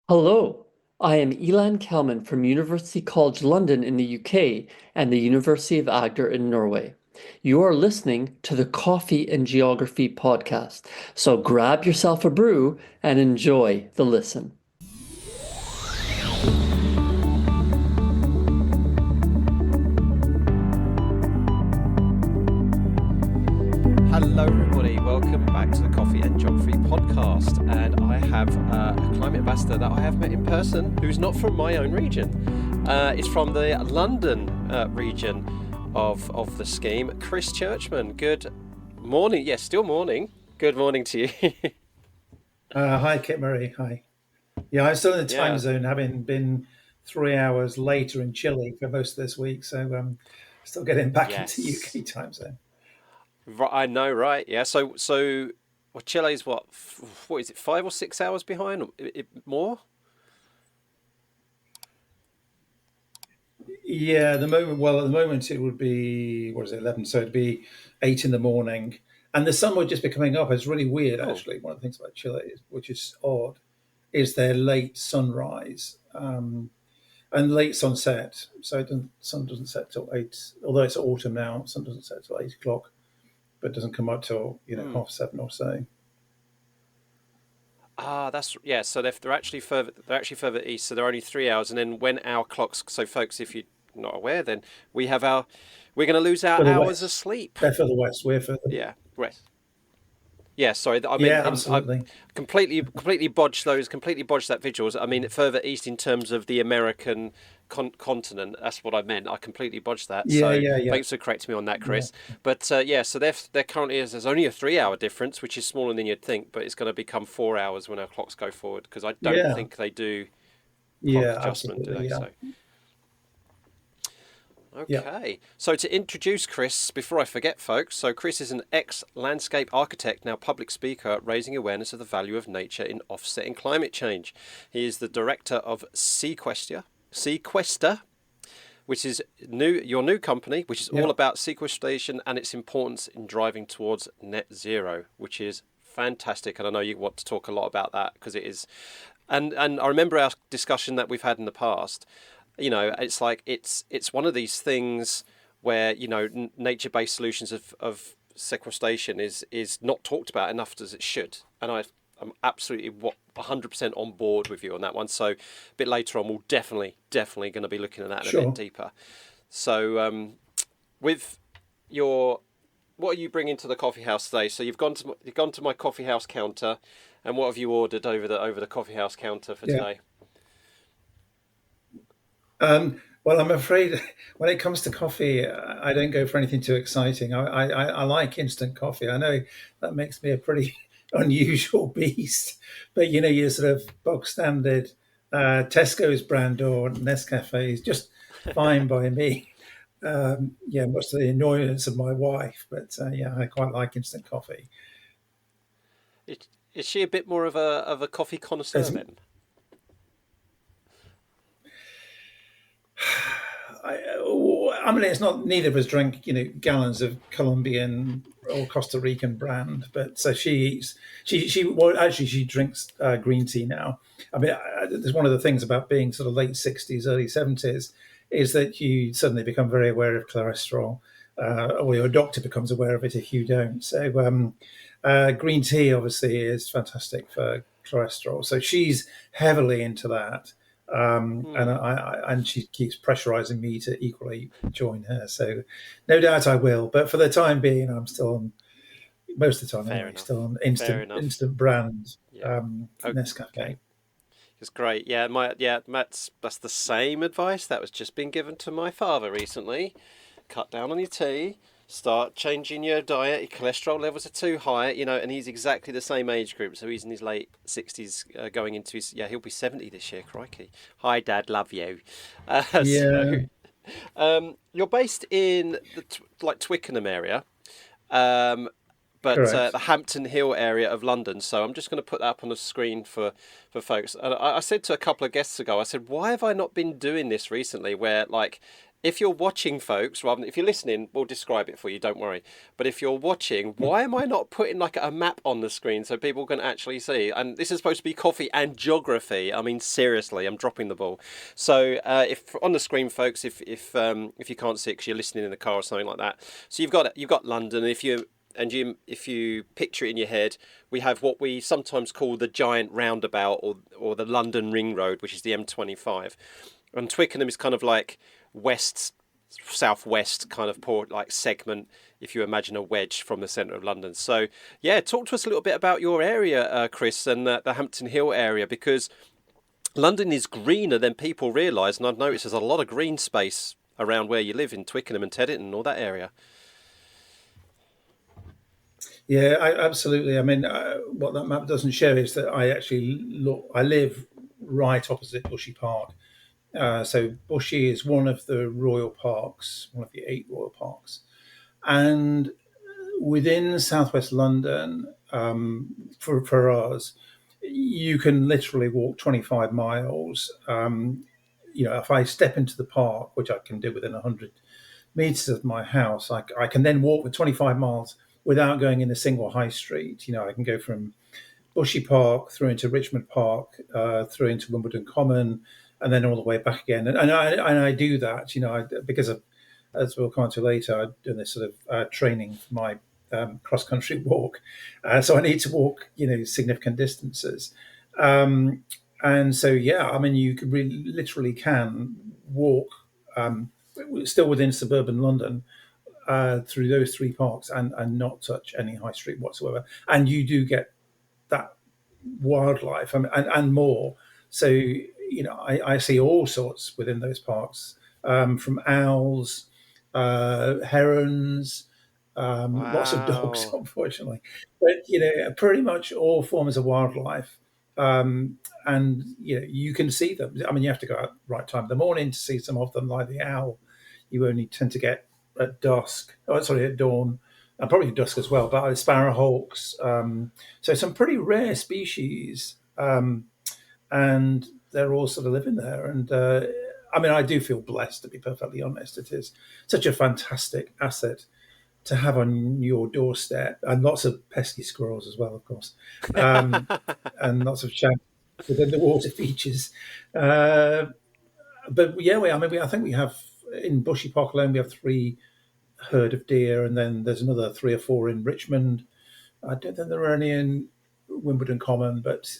Hello, I am Elan Kelman from University College London in the UK and the University of Agder in Norway. You are listening to the Coffee and Geography podcast, so grab yourself a brew and enjoy the listen. Hello, everybody. Welcome back to the Coffee and Geography podcast. And I have a climate ambassador that I have met in person who's not from my own region. It's from the London region of the scheme. Chris Churchman. Good morning. Yes, still morning. Good morning to you. Hi, Kit Murray. Hi. Yeah, I'm still in the time Yeah. zone, having been 3 hours later in Chile for most of this week. So still getting back into Yes. UK time zone. I know, right? Yeah. Well, Chile's what is it? 5 or 6 hours behind? More? Yeah, at the moment it would be, what is it, 11? So it'd be 8 in the morning. And the sun would just be coming up. It's really weird, Oh. actually. One of the things about Chile, which is odd, is their late sunrise and late sunset. So sun doesn't set till 8, although it's autumn now, sun doesn't set till 8 o'clock, but doesn't come up till Hmm. half 7 or so. Ah, that's yeah. So they're actually further. They're actually further east. So they're only 3 hours. And then when our clocks. So folks, if you're not aware, then we have our. We're going to lose our For the hours of west, sleep. they're for the west. We're for the Yeah. Rest. Yeah. Sorry. I mean, yeah, I absolutely. completely bodged those. Completely bodged that visuals. I mean, further east in terms of the American continent. That's what I meant. I completely bodged that. Yeah, So yeah, yeah, thanks for correcting me on that, yeah, Chris. But yeah. So they're currently there's only a 3 hour difference, which is smaller than you'd think. But it's going to become 4 hours when our clocks go forward because I don't yeah, think they do clock yeah, adjustment, do absolutely. they? Yeah, So, yeah. okay. So, to introduce Chris, before I forget, folks, so Chris is an ex landscape architect, now public speaker, raising awareness of the value of nature in offsetting climate change. He is the director of Sequester, which is your new company, which is all Yeah. about sequestration and its importance in driving towards net zero, which is fantastic. And I know you want to talk a lot about that because it is. And I remember our discussion that we've had in the past. It's like it's one of these things where nature-based solutions of sequestration is not talked about enough as it should. And I'm absolutely 100% on board with you on that one. So a bit later on, we'll definitely going to be looking at that in a bit Sure. deeper. So with your what are you bringing to the coffee house today? So you've gone to my coffee house counter, and what have you ordered over the coffee house counter for Yeah. today? Well, I'm afraid when it comes to coffee, I don't go for anything too exciting. I like instant coffee. I know that makes me a pretty unusual beast, but your sort of bog standard Tesco's brand or Nescafe is just fine by me. Yeah, much to the annoyance of my wife, but yeah, I quite like instant coffee. Is, is she a bit more of a coffee connoisseur There's then? I mean, it's not. Neither of us drink, gallons of Colombian or Costa Rican brand, but so she eats. Well, actually, she drinks green tea now. I mean, there's one of the things about being sort of late 60s, early 70s, is that you suddenly become very aware of cholesterol, or your doctor becomes aware of it if you don't. So, green tea obviously is fantastic for cholesterol. So she's heavily into that, and Hmm. and she keeps pressurizing me to equally join her. So no doubt I will, but for the time being, I'm still on, most of the time Fair anyway, still enough. on Fair instant enough. instant brand Yeah. Okay. Nescafe. It's great. That's the same advice that was just been given to my father recently. Cut down on your tea. Start changing your diet. Your cholesterol levels are too high, and he's exactly the same age group. So he's in his late 60s, going into his, yeah, he'll be 70 this year. Crikey. Hi, Dad. Love you. So, Yeah, you're based in the like Twickenham area. Um, but correct. the Hampton Hill area of London. So I'm just going to put that up on the screen for folks. And I said to a couple of guests ago, I said, why have I not been doing this recently? Where like if you're watching, folks, rather than if you're listening, we'll describe it for you, don't worry. But if you're watching, why am I not putting like a map on the screen so people can actually see? And this is supposed to be coffee and geography. I mean, seriously, I'm dropping the ball. So if on the screen, folks, if you can't see it because you're listening in the car or something like that, so you've got London. If you picture it in your head, we have what we sometimes call the giant roundabout or the London Ring Road, which is the M25. And Twickenham is kind of like west southwest kind of port like segment, if you imagine a wedge from the centre of London. So yeah, talk to us a little bit about your area, Chris, and the Hampton Hill area, because London is greener than people realise, and I've noticed there's a lot of green space around where you live in Twickenham and Teddington and all that area. Yeah, absolutely. I mean, what that map doesn't show is that I live right opposite Bushy Park. So Bushy is one of the royal parks, one of the 8 royal parks, and within southwest London, for us, you can literally walk 25 miles. If I step into the park, which I can do within 100 meters of my house, I can then walk the 25 miles without going in a single high street. I can go from Bushy Park through into Richmond Park, through into Wimbledon Common, and then all the way back again. And I do that, because of, as we'll come on to later, I'm doing this sort of training for my cross country walk, so I need to walk, significant distances. And so, yeah, I mean, you could really, literally can walk still within suburban London through those 3 parks and not touch any high street whatsoever. And you do get that wildlife and more. So, I see all sorts within those parks, from owls, herons, lots of dogs, Wow. unfortunately, but pretty much all forms of wildlife. And you can see them. I mean, you have to go out right time of the morning to see some of them, like the owl. You only tend to get at dusk. Oh, sorry, at dawn, and probably at dusk as well. But sparrowhawks. So some pretty rare species, and they're all sort of living there. And I mean, I do feel blessed, to be perfectly honest. It is such a fantastic asset to have on your doorstep, and lots of pesky squirrels as well, of course, and lots of chat within the water features. But yeah, I think we have in Bushy Park alone we have 3 herd of deer, and then there's another 3 or 4 in Richmond. I don't think there are any in Wimbledon Common, but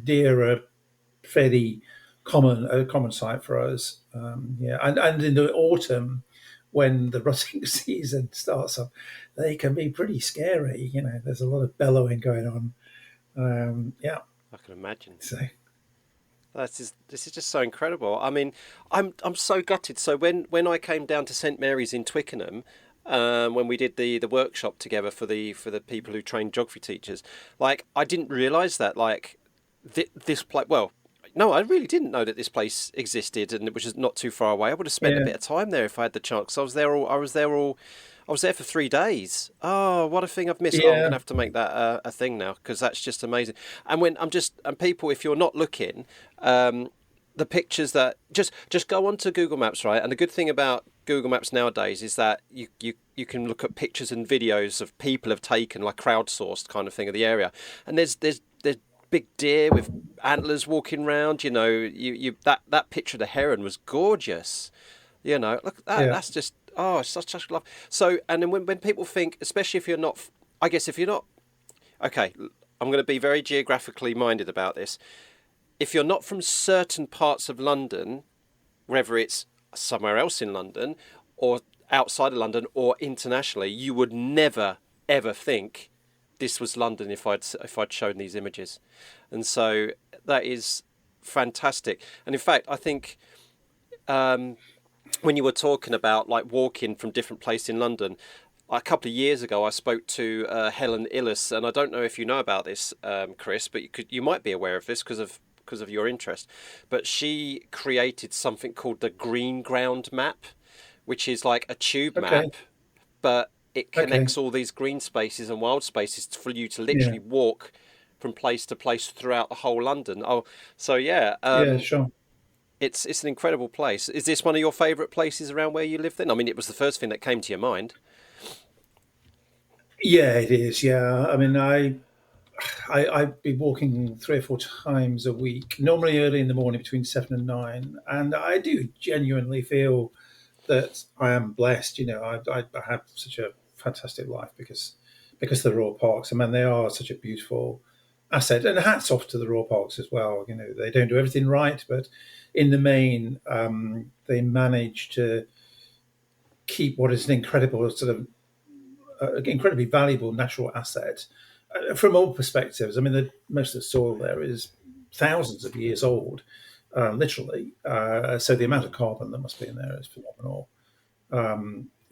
deer are fairly a common sight for us. Yeah, and in the autumn, when the rutting season starts up, they can be pretty scary. There's a lot of bellowing going on. Yeah, I can imagine. so This is just so incredible. I mean, I'm so gutted. So when I came down to St Mary's in Twickenham, when we did the workshop together for the people who train geography teachers, like I didn't realise that this place. Well, no, I really didn't know that this place existed, and it was just not too far away. I would have spent a yeah, bit of time there if I had the chance. I was there for 3 days. Oh, what a thing I've missed! Oh, I'm yeah, gonna have to make that a thing now because that's just amazing. And when and people, if you're not looking, the pictures that just go onto Google Maps, right? And the good thing about Google Maps nowadays is that you can look at pictures and videos of people have taken, like crowdsourced kind of thing of the area, and there's big deer with antlers walking around. You that picture of the heron was gorgeous. Look at that. yeah, That's just it's such love. So, and then when people think, especially if you're not, I guess if you're not, okay, I'm going to be very geographically minded about this. If you're not from certain parts of London, whether it's somewhere else in London or outside of London or internationally, you would never ever think this was London if I'd shown these images, and so that is fantastic. And in fact, I think when you were talking about like walking from different places in London, a couple of years ago I spoke to Helen Illis, and I don't know if you know about this, Chris, but you might be aware of this because of your interest. But she created something called the Green Ground Map, which is like a tube okay, map, but it okay, connects all these green spaces and wild spaces for you to yeah, literally walk from place to place throughout the whole London. Oh, so yeah, yeah, sure. It's an incredible place. Is this one of your favourite places around where you live then? I mean, it was the first thing that came to your mind. Yeah, it is. Yeah, I mean, I'd be walking 3 or 4 times a week, normally early in the morning between 7 and 9, and I do genuinely feel that I am blessed. I have such a fantastic life because of the rural parks. I mean, they are such a beautiful asset, and hats off to the rural parks as well. They don't do everything right, but in the main, they manage to keep what is an incredible sort of incredibly valuable natural asset from all perspectives. I mean, most of the soil there is thousands of years old, literally. So the amount of carbon that must be in there is phenomenal.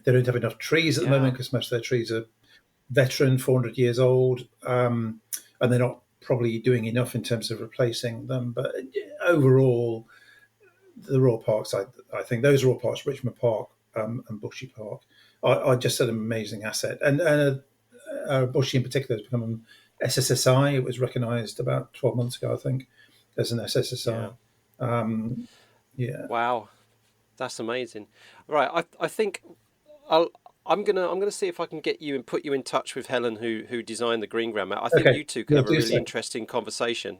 They don't have enough trees at the Yeah. moment because most of their trees are veteran, 400 years old, and they're not probably doing enough in terms of replacing them. But overall, the Royal Parks, I think those Royal Parks, Richmond Park and Bushy Park, are just an amazing asset. And Bushy in particular has become an SSSI. It was recognised about 12 months ago, I think, as an Yeah. SSSI. Um, yeah. Wow. That's amazing. Right. I think I'll. I'm gonna see if I can get you and put you in touch with Helen, who designed the green ground map. I think Okay. you two could Yeah, have a do really so. interesting conversation.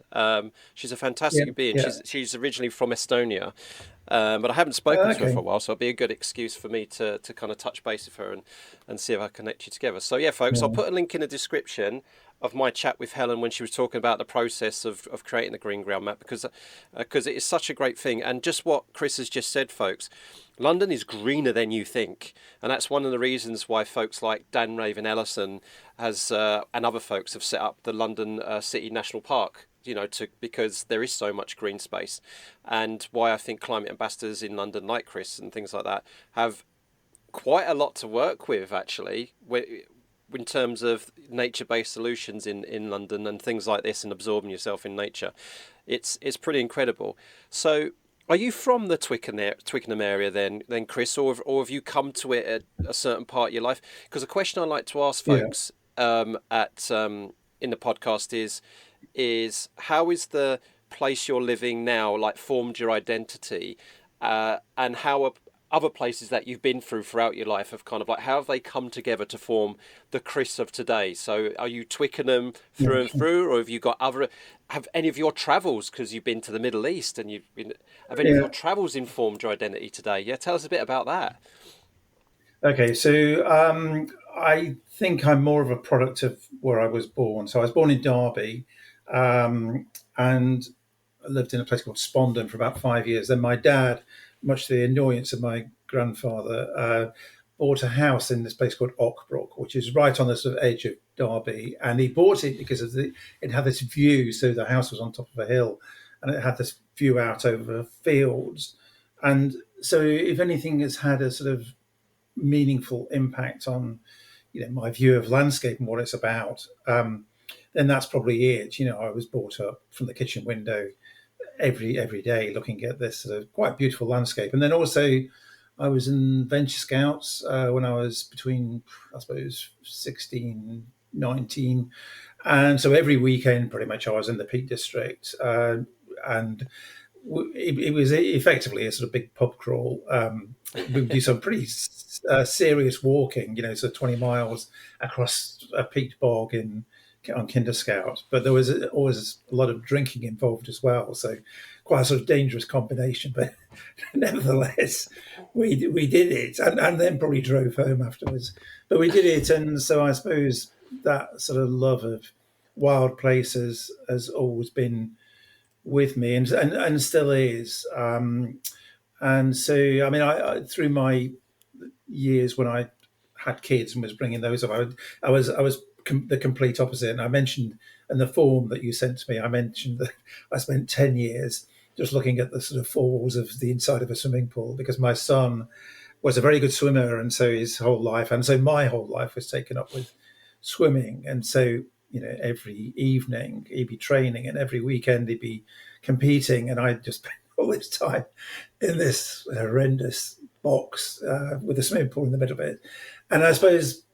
She's a Yeah. fantastic being. Yeah. She's originally from Estonia, but I haven't spoken to her for Okay. a while, so it'll be a good excuse for me to kind of touch base with her and see if I connect you together. So yeah, folks, I'll Yeah. put a link in the description of my chat with Helen when she was talking about the process of creating the green ground map because it is such a great thing. And just what Chris has just said, folks, London is greener than you think, and that's one of the reasons why folks like Dan Raven Ellison has and other folks have set up the London City National Park. Because there is so much green space, and why I think climate ambassadors in London, like Chris and things like that, have quite a lot to work with actually in terms of nature-based solutions in London and things like this and absorbing yourself in nature. It's pretty incredible. So are you from the Twickenham area then Chris, or have you come to it at a certain part of your life? Because a question I like to ask Yeah. folks at in the podcast is how is the place you're living now like formed your identity, and how are other places that you've been through throughout your life have kind of like how have they come together to form the Chris of today? So are you Twickenham Yeah. through and through, or have any of your travels, because you've been to the Middle East and have any of Yeah. your travels informed your identity today? Yeah, tell us a bit about that. Okay, so I think I'm more of a product of where I was born. So I was born in Derby, and I lived in a place called Spondon for about 5 years. Then my dad, much to the annoyance of my grandfather, bought a house in this place called Ockbrook, which is right on the sort of edge of Derby. And he bought it because it had this view. So the house was on top of a hill, and it had this view out over fields. And so, if anything has had a sort of meaningful impact on my view of landscape and what it's about, then that's probably it. I was brought up from the kitchen window every day looking at this sort of quite beautiful landscape. And then also I was in Venture Scouts when I was between, I suppose, 16, 19. And so every weekend pretty much I was in the Peak District, and it was effectively a sort of big pub crawl. We would do some pretty serious walking, so 20 miles across a peat bog on Kinder Scout. But there was always a lot of drinking involved as well, so quite a sort of dangerous combination. But nevertheless, we did it, and then probably drove home afterwards. But we did it, and so I suppose that sort of love of wild places has always been with me, and still is. And so, I mean, I through my years when I had kids and was bringing those up, I was the complete opposite. And I mentioned in the form that you sent to me, I mentioned that I spent 10 years just looking at the sort of four walls of the inside of a swimming pool because my son was a very good swimmer, and so his whole life, and so my whole life was taken up with swimming. And so, every evening he'd be training, and every weekend he'd be competing, and I just spent all this time in this horrendous box with a swimming pool in the middle of it. And I suppose,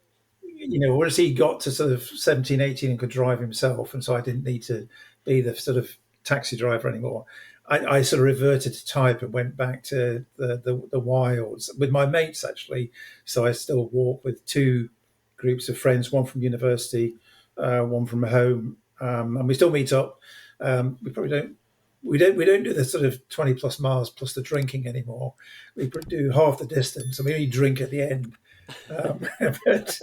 once he got to sort of 17, 18 and could drive himself, and so I didn't need to be the sort of taxi driver anymore, I sort of reverted to type and went back to the wilds with my mates actually. So I still walk with two groups of friends, one from university, one from home, and we still meet up. We probably don't do the sort of 20 plus miles plus the drinking anymore. We do half the distance, and we only drink at the end. But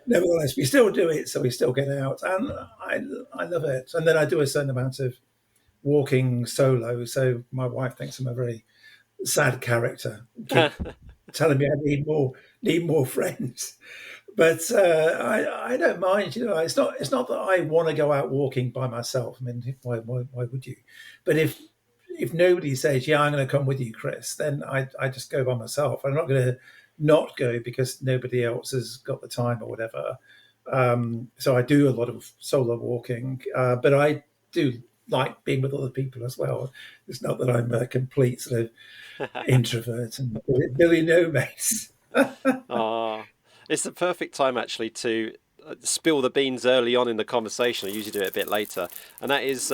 nevertheless, we still do it, so we still get out, and I love it. And then I do a certain amount of walking solo. So my wife thinks I'm a very sad character. Keep telling me I need more friends. But I don't mind. It's not that I want to go out walking by myself. I mean, why would you? But if nobody says, yeah, I'm going to come with you, Chris, then I just go by myself. I'm not going to not go because nobody else has got the time or whatever. So I do a lot of solo walking, but I do like being with other people as well. It's not that I'm a complete sort of introvert and Billy no mates. Ah, it's the perfect time actually to spill the beans early on in the conversation. I usually do it a bit later, and that is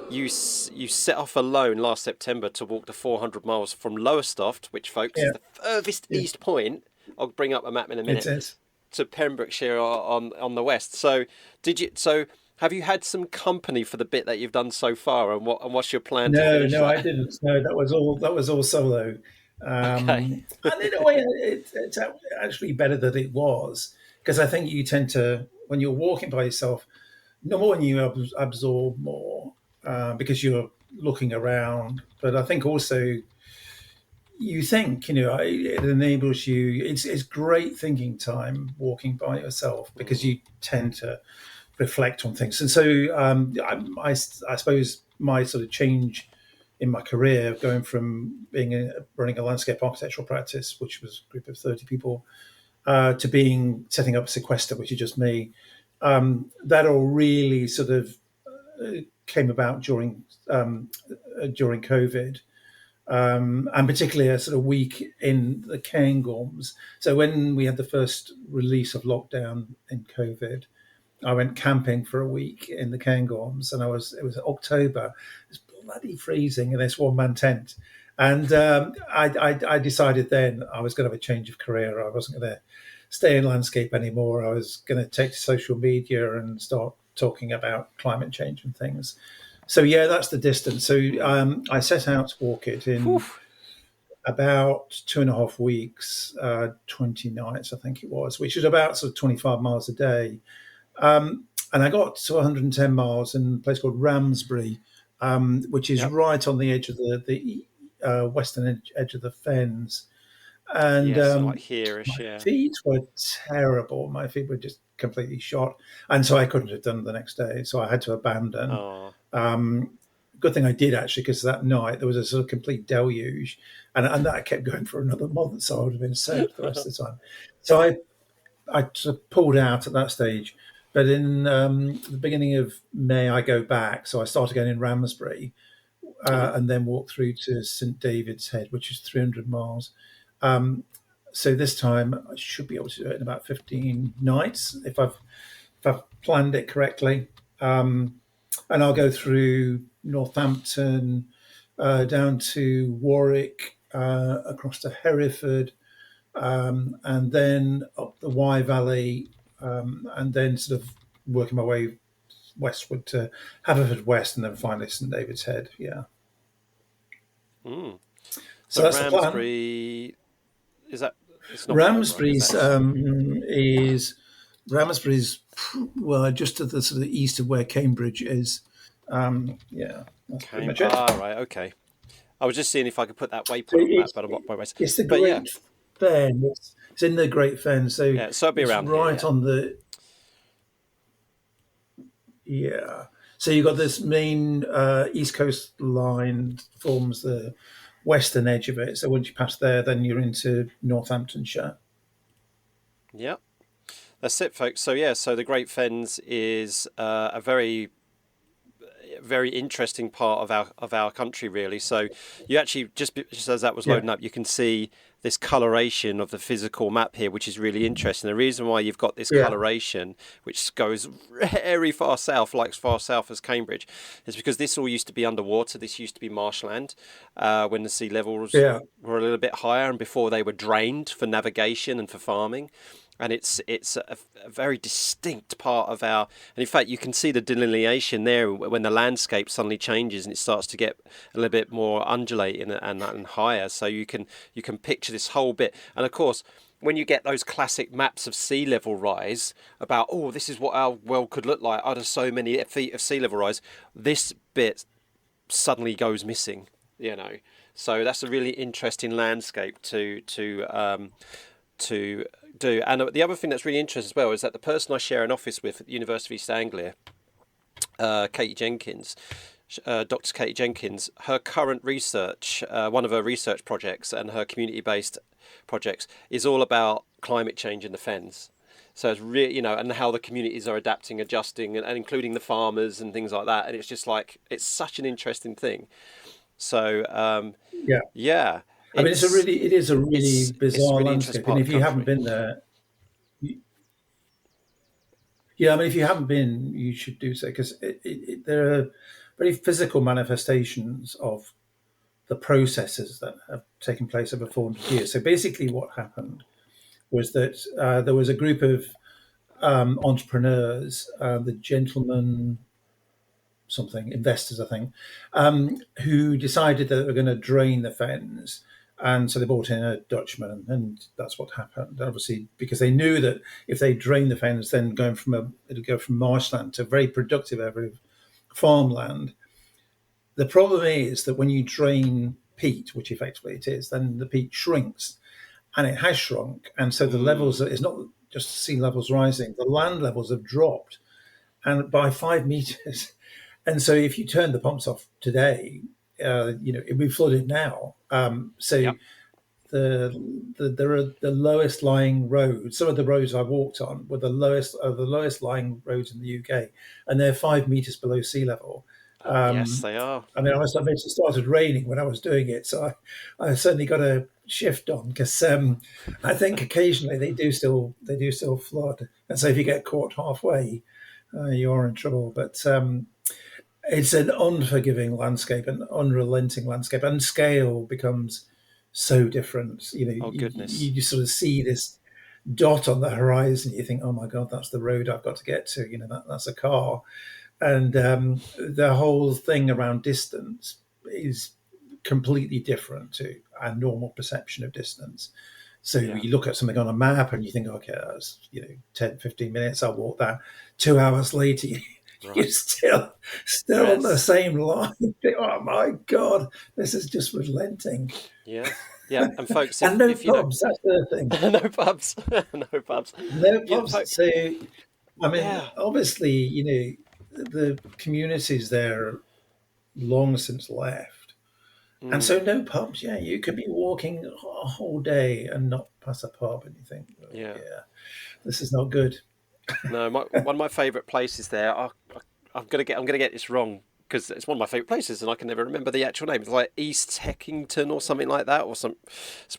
you set off alone last September to walk the 400 miles from Lowestoft, which, folks, is Yeah, the furthest yeah, east point. I'll bring up a map in a it minute, is. to Pembrokeshire on the west. So did you? So have you had some company for the bit that you've done so far, and what's your plan to No, finish no, I that? didn't. No, that was all solo. Okay. And in a way, it's actually better that it was because I think you tend to, when you're walking by yourself, number one, you absorb more because you're looking around. But I think also you think, it enables you. It's great thinking time walking by yourself because Mm. you tend to reflect on things. And so I suppose my sort of change in my career, going from running a landscape architectural practice, which was a group of 30 people, to setting up Sequester, which is just me, that all really sort of came about during COVID, and particularly a sort of week in the Cairngorms. So when we had the first release of lockdown in COVID, I went camping for a week in the Cairngorms, and it was October. It was bloody freezing in this one man tent. And I decided then I was going to have a change of career. I wasn't going to stay in landscape anymore. I was going to take to social media and start talking about climate change and things. So yeah, that's the distance. So Mm. I set out to walk it Whew. in about 2.5 weeks, 20 nights, I think it was, which is about sort of 25 miles a day. And I got to 110 miles in a place called Ramsbury, which is Yep. right on the edge of the western edge of the fens. And Yeah. So like here-ish. my Yeah. feet were terrible. My feet were just completely shot. And so I couldn't have done the next day. So I had to abandon. Oh. Um, Good thing I did actually, because that night there was a sort of complete deluge, and that kept going for another month. So I would have been soaked the rest of the time. So I sort of pulled out at that stage. But in the beginning of May, I go back. So I start again in Ramsbury Uh-huh. and then walk through to St David's Head, which is 300 miles. Um, so this time I should be able to do it in about 15 nights if I've planned it correctly. And I'll go through Northampton, down to Warwick, across to Hereford, and then up the Wye Valley, and then sort of working my way westward to Haverford West, and then finally St David's Head. Yeah, Mm. so So that's the plan. Ramsbury is that? It's not Palmer, is Ramsbury's that? is Ramsbury's well just to the sort of east of where Cambridge is. Yeah, that's pretty Came. much it. Ah, right. Okay. I was just seeing if I could put that So waypoint on the map, but I'm not by ways. it's the But yeah, Great Fen. It's in the Great Fen, so yeah. So it'll be it's around here. right Yeah. on the yeah. So you've got this main east coast line forms the western edge of it. So once you pass there, then you're into Northamptonshire. Yeah. That's it, folks. So yeah. So the Great Fens is a very very interesting part of our country, really. So you actually just as that was loading up, you can see this coloration of the physical map here, which is really interesting. The reason why you've got this Yeah. coloration, which goes very far south, like as far south as Cambridge, is because this all used to be underwater. This used to be marshland when the sea levels Yeah. were a little bit higher, and before they were drained for navigation and for farming. And it's a very distinct part of our, and in fact you can see the delineation there when the landscape suddenly changes and it starts to get a little bit more undulating and higher. So you can picture this whole bit. And of course, when you get those classic maps of sea level rise about, oh, this is what our world could look like under so many feet of sea level rise, this bit suddenly goes missing, you know. So that's a really interesting landscape to do. And the other thing that's really interesting as well is that the person I share an office with at the University of East Anglia, Katie Jenkins, Dr. Katie Jenkins, her current research, one of her research projects and her community-based projects is all about climate change in the fens. So it's really, you know, and how the communities are adapting, adjusting, and including the farmers and things like that. And it's just like, it's such an interesting thing. So, Yeah. yeah. I mean, it is a really bizarre really landscape, and if you haven't been there, yeah, I mean, if you haven't been, you should do so, because there are very physical manifestations of the processes that have taken place over 400 years. So basically, what happened was that there was a group of entrepreneurs, the gentlemen something investors, I think, who decided that they were going to drain the fens. And so they brought in a Dutchman, and that's what happened. Obviously, because they knew that if they drained the fens, then it'd go from marshland to very productive area of farmland. The problem is that when you drain peat, which effectively it is, then the peat shrinks, and it has shrunk, and so the levels, it's not just sea levels rising, the land levels have dropped, and by 5 meters. And so if you turn the pumps off today, it'd be flooded now. So Yep. there are the lowest lying roads. Some of the roads I walked on were the lowest lying roads in the UK, and they're 5 meters below sea level. Yes, they are. I mean, it started raining when I was doing it, so I certainly got a shift on, because I think occasionally they do still flood, and so if you get caught halfway, you are in trouble. But it's an unforgiving landscape, an unrelenting landscape, and scale becomes so different. Oh, goodness. You sort of see this dot on the horizon. You think, oh my God, that's the road I've got to get to. That's a car. And the whole thing around distance is completely different to our normal perception of distance. So you look at something on a map and you think, okay, that's 10, 15 minutes, I'll walk that. 2 hours later, Right. you're still on the same line. You think, oh my God, this is just relenting. Yeah. Yeah. And folks, And no if pubs, that's the thing. no pubs. No pubs. No Yeah, pubs. So, I mean, yeah. obviously, the communities there are long since left. And so no pubs. Yeah, you could be walking a whole day and not pass a pub, and you think, oh, Yeah. this is not good. No, one of my favourite places there. I'm gonna get this wrong because it's one of my favourite places, and I can never remember the actual name. It's like East Heckington or something like that,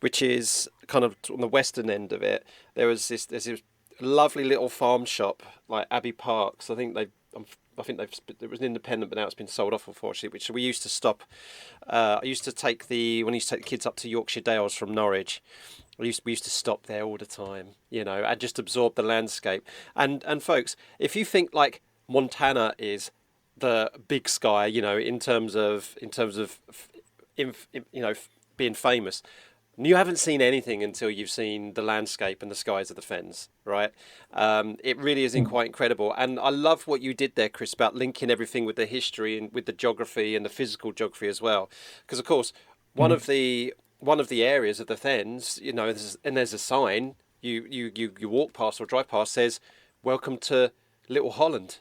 which is kind of on the western end of it. There's this lovely little farm shop like Abbey Parks. I think it was an independent, but now it's been sold off, unfortunately. Which we used to stop. I used to take when I used to take the kids up to Yorkshire Dales from Norwich. We used to stop there all the time, and just absorb the landscape. And folks, if you think like Montana is the big sky, in terms of being famous, you haven't seen anything until you've seen the landscape and the skies of the fens, right? It really is quite incredible. And I love what you did there, Chris, about linking everything with the history and with the geography and the physical geography as well. Because, of course, one of the areas of the fens, there's a sign you walk past or drive past, says, "Welcome to Little Holland,"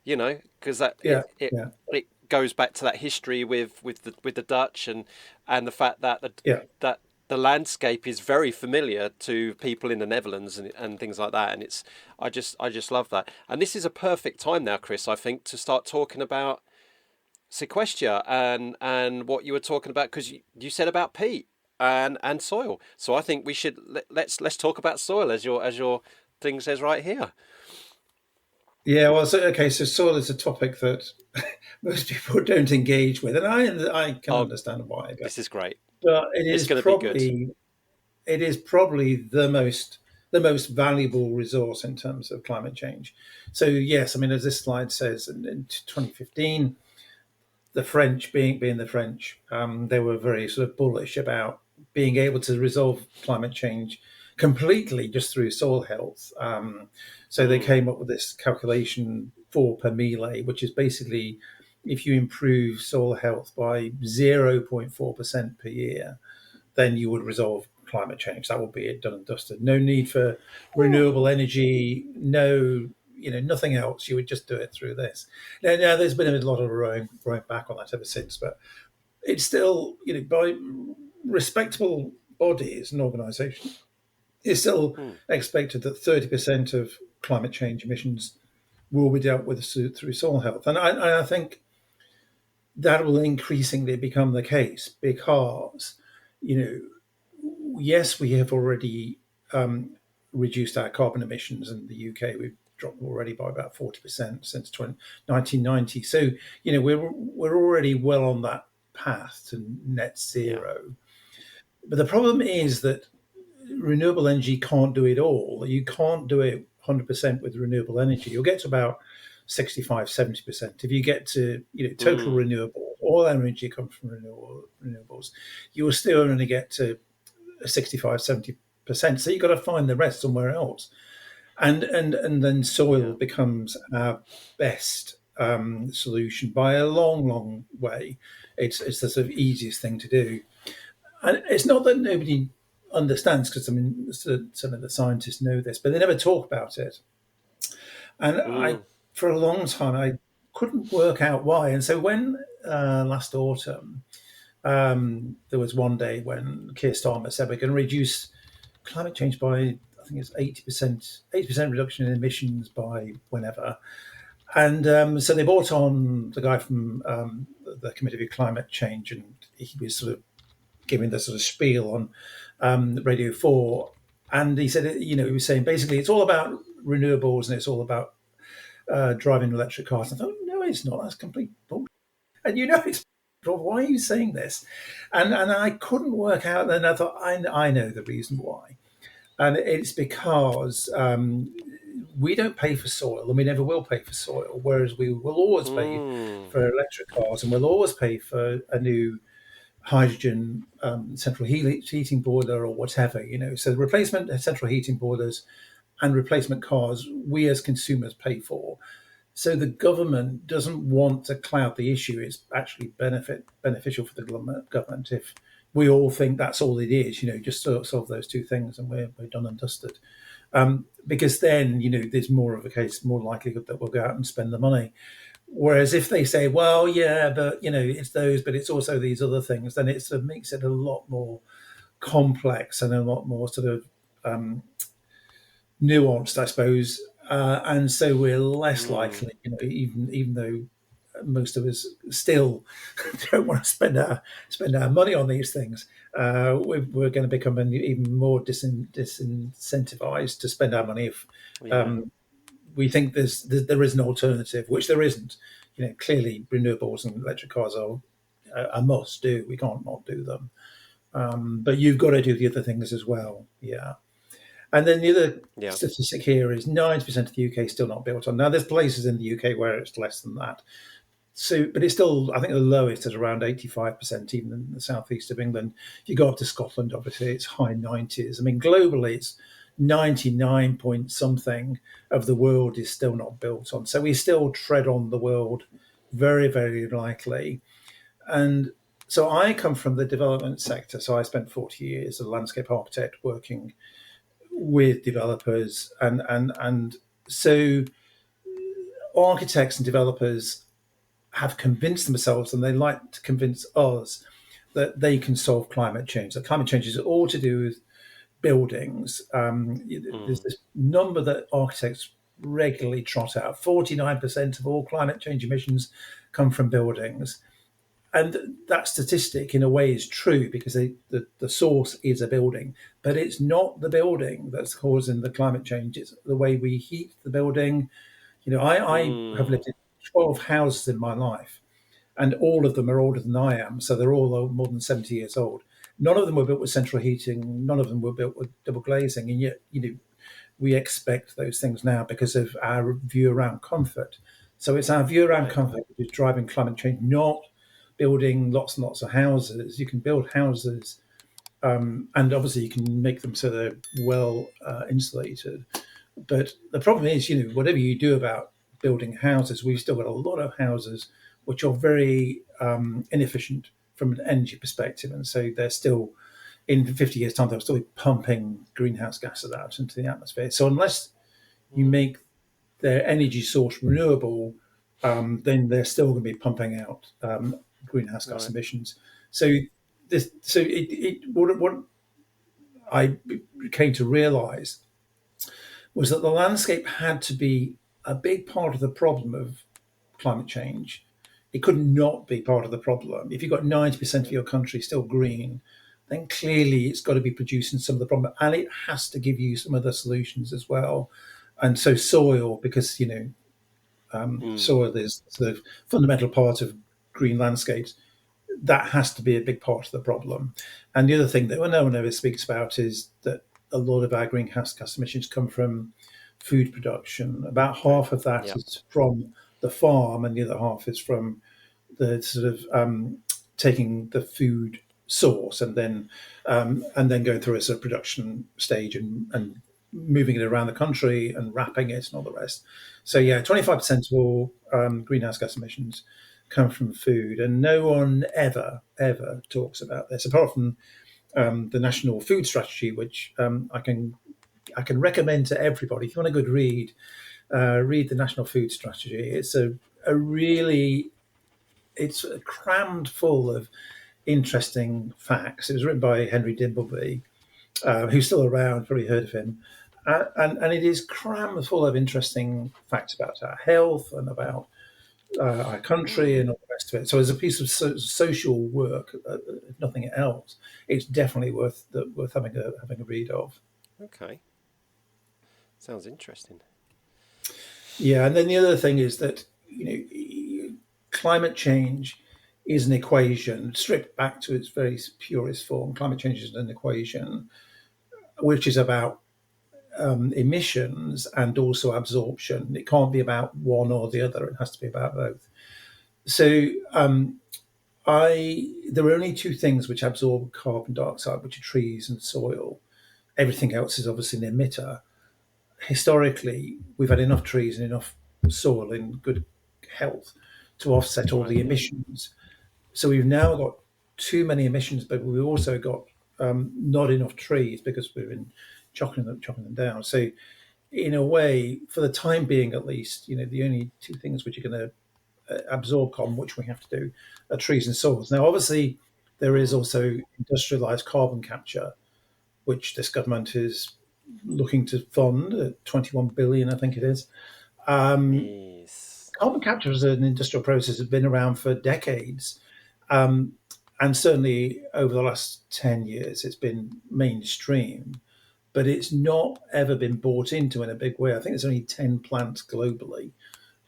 because it goes back to that history with the Dutch and the fact that that the landscape is very familiar to people in the Netherlands and things like that. And I just love that. And this is a perfect time now, Chris, I think, to start talking about Sequester and what you were talking about, because you said about peat and soil. So I think we should let's talk about soil as your thing says right here. Yeah, well, so okay, so soil is a topic that most people don't engage with, and I can Oh, understand why, this is great. but It's going to be good. it is probably the most valuable resource in terms of climate change. So yes, I mean, as this slide says, in 2015, the French, being the French, they were very sort of bullish about being able to resolve climate change completely just through soil health. So they Mm, came up with this calculation 4 per mille, which is basically if you improve soil health by 0.4% per year, then you would resolve climate change. That would be it, done and dusted. No need for renewable energy. No, nothing else. You would just do it through this. Now there's been a lot of rowing back on that ever since, but it's still, by respectable bodies and organisations, it's still mm, expected that 30% of climate change emissions will be dealt with through soil health, and I think that will increasingly become the case because, you know, yes, we have already reduced our carbon emissions in the UK. We've dropped already by about 40% since 1990. So, we're already well on that path to net yeah. zero. But the problem is that renewable energy can't do it all. You can't do it 100% with renewable energy. You'll get to about 65, 70%. If you get to total Mm, renewable, all energy comes from renewables, you will still only get to 65, 70%. So you've got to find the rest somewhere else. And then soil yeah. becomes our best solution by a long, long way. It's the sort of easiest thing to do. And it's not that nobody understands, because I mean, some of the scientists know this, but they never talk about it. And Mm, for a long time, I couldn't work out why. And so when last autumn, there was one day when Keir Starmer said we're going to reduce climate change by, I think it's 80%, 80% reduction in emissions by whenever. And so they brought on the guy from the Committee of Climate Change, and he was sort of giving the sort of spiel on Radio 4. And he said, he was saying basically it's all about renewables and it's all about driving electric cars. I thought, no, it's not. That's complete bullshit. And it's, why are you saying this? And I couldn't work out. Then I thought, I know the reason why. And it's because we don't pay for soil and we never will pay for soil, whereas we will always pay mm, for electric cars and we'll always pay for a new hydrogen central heating boiler or whatever. So the replacement central heating boilers and replacement cars we as consumers pay for. So the government doesn't want to cloud the issue. It's actually beneficial for the government if we all think that's all it is. Just solve those two things and we're done and dusted. Because then there's more of a case, more likelihood that we'll go out and spend the money. Whereas if they say, well, yeah, but it's those, but it's also these other things, then it sort of makes it a lot more complex and a lot more sort of nuanced, I suppose. And so we're less mm, likely, even though most of us still don't want to spend our money on these things. We're going to become even more disincentivized to spend our money if yeah. um, we think there is an alternative, which there isn't. Clearly renewables and electric cars are a must do. We can't not do them, but you've got to do the other things as well. Yeah. And then the other Yeah. statistic here is 90% of the UK is still not built on. Now, there's places in the UK where it's less than that. So, but it's still, I think the lowest is around 85%, even in the southeast of England. If you go up to Scotland, obviously, it's high 90s. I mean, globally, it's 99 point something of the world is still not built on. So we still tread on the world very, very lightly. And so I come from the development sector. So I spent 40 years as a landscape architect working with developers. And so architects and developers have convinced themselves, and they like to convince us, that they can solve climate change. That climate change is all to do with buildings. There's Mm, this number that architects regularly trot out: 49% of all climate change emissions come from buildings. And that statistic, in a way, is true because the source is a building, but it's not the building that's causing the climate change. It's the way we heat the building. I have Mm. lived in 12 houses in my life, and all of them are older than I am, so they're all more than 70 years old. None of them were built with central heating. None of them were built with double glazing, and yet, we expect those things now because of our view around comfort. So it's our view around Right. comfort which is driving climate change, not building lots and lots of houses. You can build houses, and obviously you can make them so they're well insulated. But the problem is, whatever you do about building houses, we've still got a lot of houses which are very inefficient from an energy perspective, and so they're still in 50 years' time they'll still be pumping greenhouse gases out into the atmosphere. So unless you Mm. make their energy source renewable, then they're still going to be pumping out greenhouse gas Right. emissions. So what I came to realise was that the landscape had to be a big part of the problem of climate change. It could not be part of the problem. If you've got 90% of your country still green, then clearly it's got to be producing some of the problem, and it has to give you some other solutions as well. And so soil, because Mm. soil is sort of fundamental part of green landscapes, that has to be a big part of the problem. And the other thing that no one ever speaks about is that a lot of our greenhouse gas emissions come from food production. About Okay. half of that Yep. is from the farm, and the other half is from the sort of taking the food source and then going through a sort of production stage and moving it around the country and wrapping it and all the rest. So yeah, 25% of all greenhouse gas emissions come from food, and no one ever talks about this apart from the National Food Strategy, which I can recommend to everybody. If you want a good read, read the National Food Strategy. It's a really it's crammed full of interesting facts. It was written by Henry Dimbleby, who's still around. Probably heard of him, and it is crammed full of interesting facts about our health and about our country Mm. and all the rest of it. So, as a piece of social work, if nothing else, it's definitely worth having a read of. Okay. Sounds interesting. Yeah, and then the other thing is that climate change is an equation stripped back to its very purest form. Climate change is an equation which is about emissions and also absorption. It can't be about one or the other. It has to be about both. So I there are only two things which absorb carbon dioxide, which are trees and soil. Everything else is obviously an emitter. Historically, we've had enough trees and enough soil in good health to offset all Right. the emissions. So we've now got too many emissions, but we've also got not enough trees because we've been chopping them down. So in a way, for the time being at least, the only two things which are going to absorb carbon, which we have to do, are trees and soils. Now, obviously, there is Mm. also industrialized carbon capture, which this government is looking to fund at 21 billion, I think it is. Um, Yes. Carbon capture as an industrial process has been around for decades. Um, and certainly over the last 10 years, it's been mainstream, but it's not ever been bought into in a big way. I think there's only 10 plants globally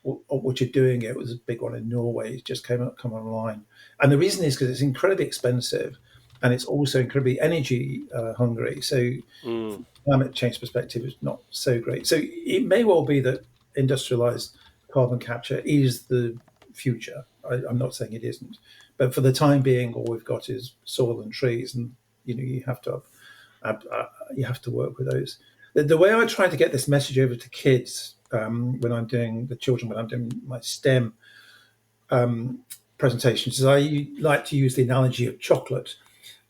which are doing it. It was a big one in Norway. It just come online. And the reason is because it's incredibly expensive and it's also incredibly energy hungry. So Mm. from a climate change perspective, it's not so great. So it may well be that industrialized carbon capture is the future. I'm not saying it isn't, but for the time being, all we've got is soil and trees, and you have to work with those. The way I try to get this message over to kids when I'm doing the children when I'm doing my STEM presentations is I like to use the analogy of chocolate.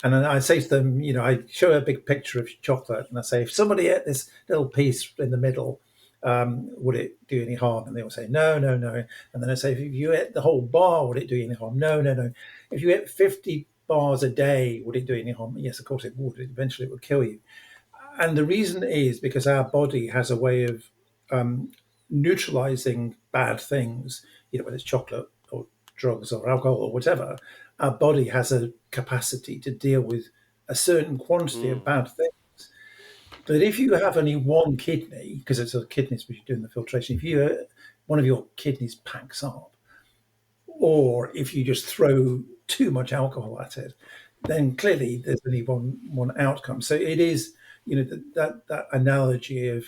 And then I say to them, I show a big picture of chocolate, and I say, if somebody ate this little piece in the middle, would it do any harm? And they will say, no, no, no. And then I say, if you ate the whole bar, would it do any harm? No, no, no. If you ate 50 bars a day, would it do any harm? Yes, of course it would. Eventually, it would kill you. And the reason is because our body has a way of neutralizing bad things, whether it's chocolate or drugs or alcohol or whatever, our body has a capacity to deal with a certain quantity of Mm. bad things. But if you have only one kidney, because it's a kidneys which you're doing the filtration, if one of your kidneys packs up, or if you just throw too much alcohol at it, then clearly there's only one outcome. So it is, that analogy of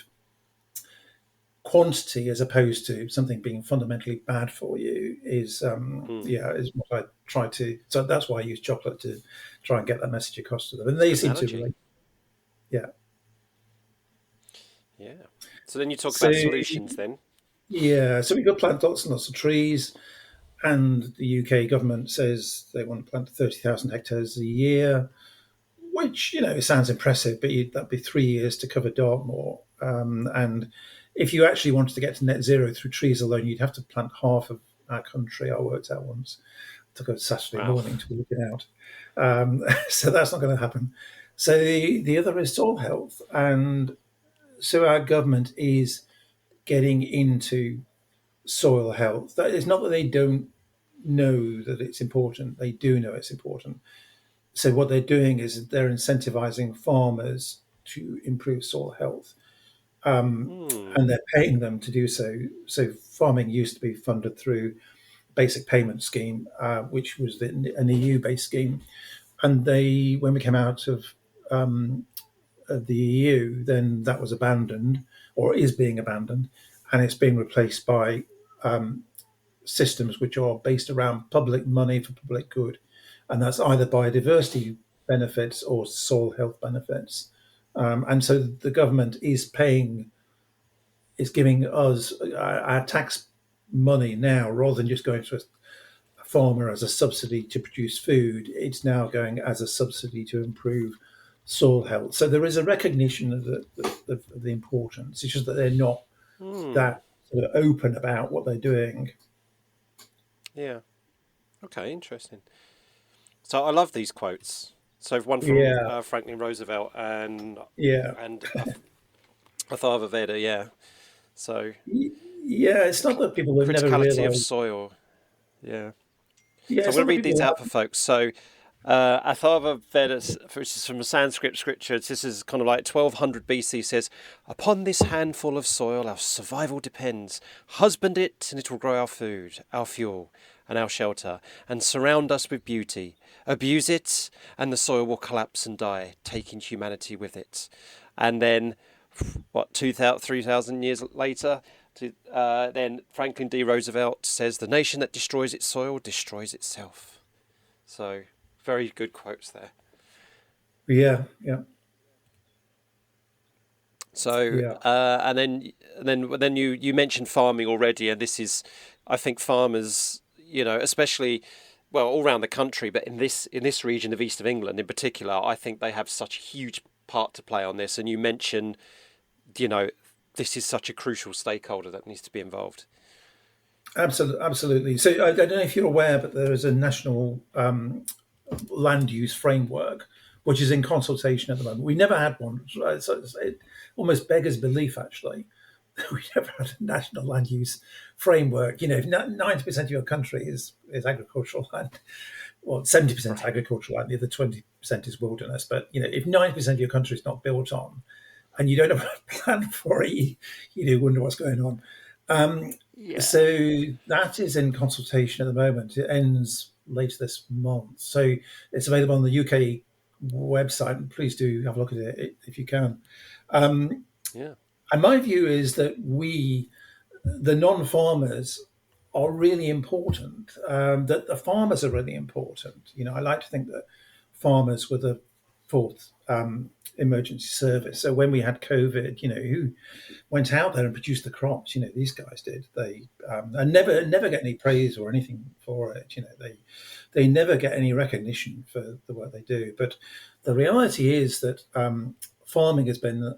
quantity as opposed to something being fundamentally bad for you Mm. is what I try to. So that's why I use chocolate to try and get that message across to them, and It's a they good seem to analogy. relate. Yeah. Yeah. So then you talk So about solutions then. yeah, so we've got plant lots and lots of trees, and the UK government says they want to plant 30,000 hectares a year, which sounds impressive, but that'd be 3 years to cover Dartmoor. And if you actually wanted to get to net zero through trees alone, you'd have to plant half of our country. I worked out once. It took a Saturday Wow. morning to work it out. So that's not going to happen. So the other is soil health, and so our government is getting into soil health. That is not that they don't know that it's important; they do know it's important. So what they're doing is they're incentivizing farmers to improve soil health, Hmm. and they're paying them to do so. So farming used to be funded through basic payment scheme, which was an EU-based scheme, and when we came out of the EU, then that was abandoned or is being abandoned, and it's being replaced by systems which are based around public money for public good, and that's either biodiversity benefits or soil health benefits. And so the government is giving us our tax money now rather than just going to a farmer as a subsidy to produce food. It's now going as a subsidy to improve soil health. So there is a recognition of the importance. It's just that they're not Hmm. that sort of open about what they're doing. Yeah. Okay. Interesting. So I love these quotes. So one from Yeah, Franklin Roosevelt yeah. and Atharva Veda. Yeah. So Yeah, it's not that people have never criticality of realised. soil. Yeah. Yeah, So I'm it's going not to that read these people out for have. folks. So Atharva Veda, which is from Sanskrit scripture, this is kind of like 1200 BC, says, "Upon this handful of soil our survival depends. Husband it, and it will grow our food, our fuel, and our shelter, and surround us with beauty. Abuse it, and the soil will collapse and die, taking humanity with it." And then, what, 2,000, 3,000 years later, then Franklin D. Roosevelt says, "The nation that destroys its soil destroys itself." So, very good quotes there. Yeah, yeah, So, yeah, and then you mentioned farming already, and this is, I think, farmers, especially, well, all around the country, but in this region of east of England in particular, I think they have such a huge part to play on this. And you mentioned, you know, this is such a crucial stakeholder that needs to be involved. absolutely, absolutely. So I don't know if you're aware, but there is a national land use framework which is in consultation at the moment. We never had one. So it almost beggars belief, actually. We never had a national land use framework. If 90% of your country is agricultural land, well, 70% Right. agricultural land, the other 20% is wilderness. But if 90% of your country is not built on, and you don't have a plan for it, you do wonder what's going on. Um, Yeah. so that is in consultation at the moment. It ends later this month. So it's available on the UK website. Please do have a look at it if you can. Um, Yeah. and my view is that the non-farmers, are really important. That the farmers are really important. I like to think that farmers were the fourth emergency service. So when we had COVID, who went out there and produced the crops? These guys did. They and never get any praise or anything for it. They never get any recognition for the work they do. But the reality is that farming has been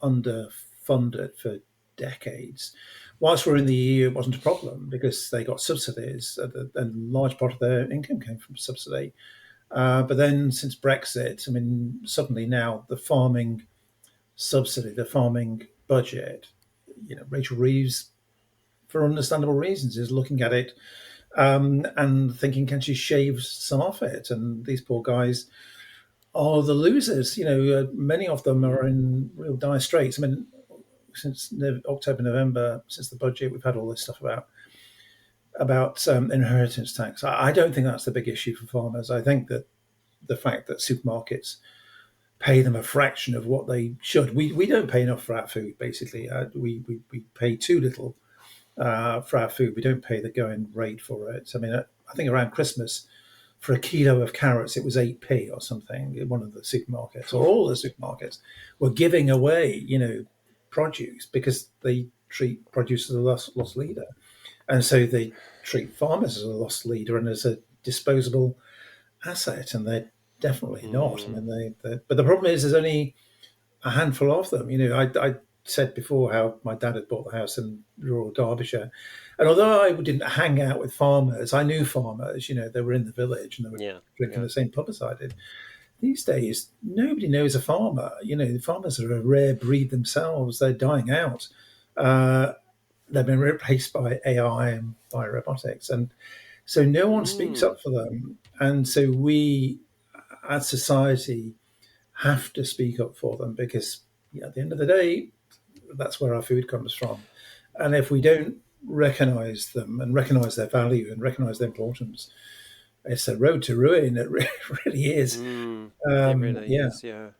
underfunded for decades. Whilst we're in the EU, it wasn't a problem because they got subsidies, and a large part of their income came from subsidy. But then since Brexit, I mean, suddenly now the farming subsidy, the farming budget, Rachel Reeves, for understandable reasons, is looking at it and thinking, can she shave some off it? And these poor guys are the losers. Many of them are in real dire straits. I mean, since October, November, since the budget, we've had all this stuff about inheritance tax. I don't think that's the big issue for farmers. I think that the fact that supermarkets pay them a fraction of what they should. We don't pay enough for our food, basically. We pay too little for our food. We don't pay the going rate for it. I mean, I think around Christmas, for a kilo of carrots, it was 8p or something. One of the supermarkets, or all the supermarkets, were giving away, produce because they treat produce as a lost leader. And so they treat farmers as a lost leader and as a disposable asset, and they're definitely not. I Mm. mean, but the problem is there's only a handful of them. I said before how my dad had bought the house in rural Derbyshire, and although I didn't hang out with farmers, I knew farmers. They were in the village and they were Yeah. drinking Yeah. the same pub as I did. These days, nobody knows a farmer. The farmers are a rare breed themselves. They're dying out. Uh, they've been replaced by AI and by robotics, and so no one speaks Mm. up for them. And so we, as society, have to speak up for them because at the end of the day, that's where our food comes from. And if we don't recognize them and recognize their value and recognize their importance, it's a road to ruin. It really is. Mm. It really Yeah, is. Yeah.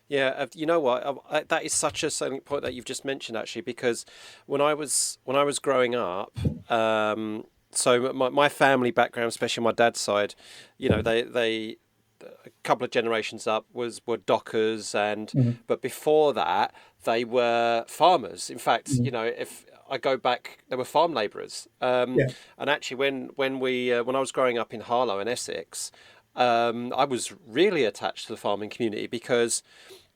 Yeah, you know what? That is such a selling point that you've just mentioned, actually, because when I was growing up, so my family background, especially my dad's side, they a couple of generations up were dockers, and Mhm. but before that they were farmers. In fact, Mhm. if I go back, they were farm labourers. Yeah, And actually, when I was growing up in Harlow in Essex, I was really attached to the farming community because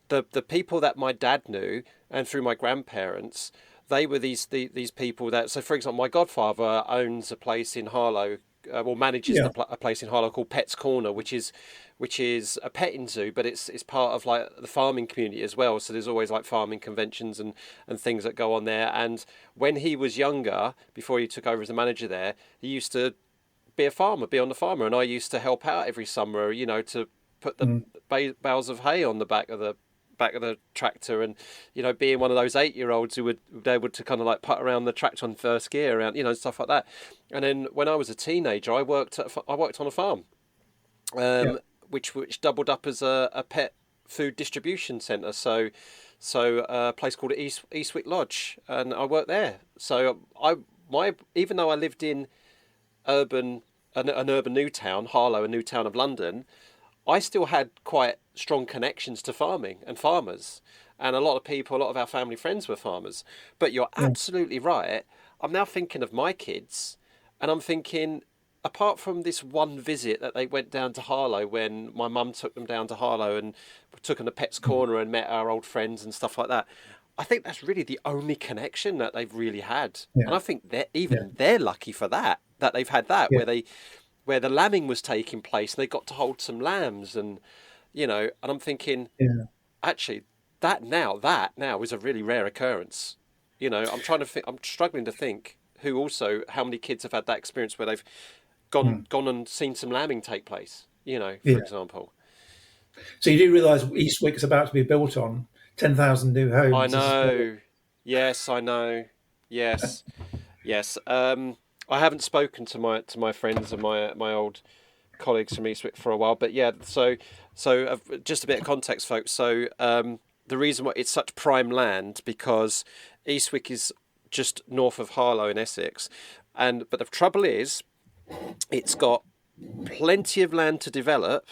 the people that my dad knew and through my grandparents, they were these people that. So, for example, my godfather owns a place in Harlow, or manages yeah, a place in Harlow called Pets Corner, which is a petting zoo, but it's part of like the farming community as well. So there's always like farming conventions and things that go on there. And when he was younger, before he took over as the manager there, he used to be on the farmer, and I used to help out every summer, to put the mhm. bales of hay on the back of the tractor, and being one of those 8-year-olds who would be able to kind of like put around the tractor on first gear, around stuff like that. And then when I was a teenager, I worked on a farm, Yeah, which doubled up as a pet food distribution centre. So a place called Eastwick Lodge, and I worked there. So even though I lived in urban an urban new town, Harlow, a new town of London, I still had quite strong connections to farming and farmers. And a lot of our family friends were farmers. But you're yeah, absolutely right. I'm now thinking of my kids, and I'm thinking, apart from this one visit that they went down to Harlow when my mum took them down to Harlow and took them to Pet's Corner and met our old friends and stuff like that, I think that's really the only connection that they've really had. yeah, And I think yeah, they're lucky for that they've had that, yeah, where the lambing was taking place and they got to hold some lambs, and I'm thinking, yeah. actually, that now is a really rare occurrence. I'm struggling to think how many kids have had that experience where they've Mm. gone and seen some lambing take place, for Yeah. example. So you do realise Eastwick is about to be built on 10,000 new I homes. This is know. Yes, I know. Yes. Yes. I haven't spoken to my friends and my old colleagues from Eastwick for a while, but yeah. So just a bit of context, folks. So the reason why it's such prime land because Eastwick is just north of Harlow in Essex, but the trouble is, it's got plenty of land to develop,